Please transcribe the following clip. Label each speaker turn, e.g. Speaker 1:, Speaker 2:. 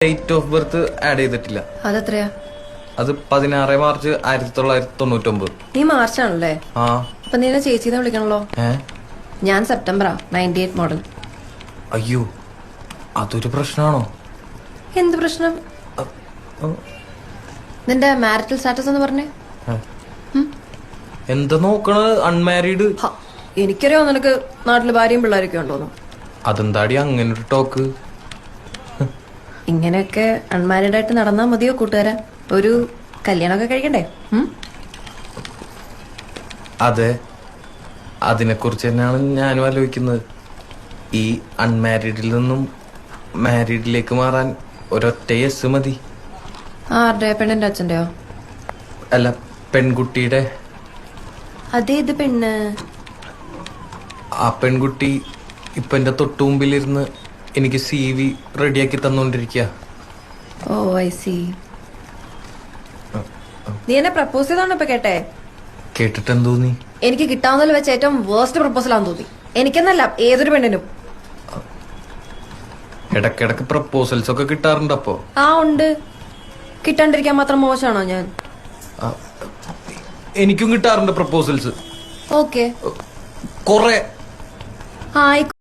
Speaker 1: Date of birth add ചെയ്തിട്ടില്ല.
Speaker 2: അതെത്രയാ?
Speaker 1: അത് 16 March 1999.
Speaker 2: നീ മാർച്ചാണല്ലേ?
Speaker 1: ആ.
Speaker 2: അപ്പൊ നീ എന്നെ ചേച്ചിന്ന് വിളിക്കണല്ലോ. ഞാൻ സെപ്റ്റംബറാ, 98 മോഡൽ.
Speaker 1: അയ്യോ, അതൊരു പ്രശ്നമാണോ?
Speaker 2: എന്ത് പ്രശ്നം? നിന്റെ മാരിറ്റൽ സ്റ്റാറ്റസ് എന്ന് പറഞ്ഞേ.
Speaker 1: എന്താ നോക്കണത്? അൺമാരീഡ്.
Speaker 2: എനിക്കറിയാം നിനക്ക് നാട്ടില് ഭാര്യയും പിള്ളേരൊക്കെ ഉണ്ടോന്ന്.
Speaker 1: അതെന്താടി അങ്ങനെ ഒരു ടോക്ക്?
Speaker 2: ഇങ്ങനെയൊക്കെ അൺമാരീഡ് ആയിട്ട് നടന്നാ മതിയോ കൂട്ടുകാരാ? ഒരു കല്യാണമൊക്കെ കഴിക്കണ്ടേ?
Speaker 1: അതെ, അതിനെക്കുറിച്ച് തന്നെയാണ് ഞാനും ആലോചിക്കുന്നത്. ഈ അൺമാരീഡിൽ നിന്നും മാരീഡിലേക്ക് മാറാൻ ഒരൊറ്റ യെസ് മതി.
Speaker 2: ആരുടെ? പെണ്ണിന്റെ അച്ഛന്റെയോ?
Speaker 1: അല്ല, പെൺകുട്ടിയുടെ.
Speaker 2: അതേത് പെണ്ണ്?
Speaker 1: ആ പെൺകുട്ടി ഇപ്പൊ എന്റെ തൊട്ടുമുമ്പിലിരുന്ന് എനിക്ക് CV റെഡിയാക്കി തന്നോണ്ടിരിക്കുക.
Speaker 2: ഓ ഐ സി. നീ എന്നെ പ്രപ്പോസ് ചെയ്താണോ ഇപ്പൊ കേട്ടെ?
Speaker 1: കേട്ടിട്ടെന്ന് തോന്നി?
Speaker 2: എനിക്ക് കിട്ടാവുന്നതിൽ വെച്ച് ഏറ്റവും വേർസ്റ്റ് പ്രപ്പോസലാന്ന് തോന്നി. എനിക്കെന്നല്ല, ഏതൊരു പെണ്ണിനും.
Speaker 1: ഇടക്കിടക്ക് പ്രപ്പോസൽസ് ഒക്കെ കിട്ടാറുണ്ട്. അപ്പോ
Speaker 2: ആ ഉണ്ട്. കിട്ടാണ്ടിരിക്കാൻ മാത്രം മോശമാണോ ഞാൻ?
Speaker 1: എനിക്കും കിട്ടാറുണ്ട് പ്രപ്പോസൽസ്.
Speaker 2: ഓക്കെ,
Speaker 1: കൊറേ.
Speaker 2: ആയിക്കോട്ടെ.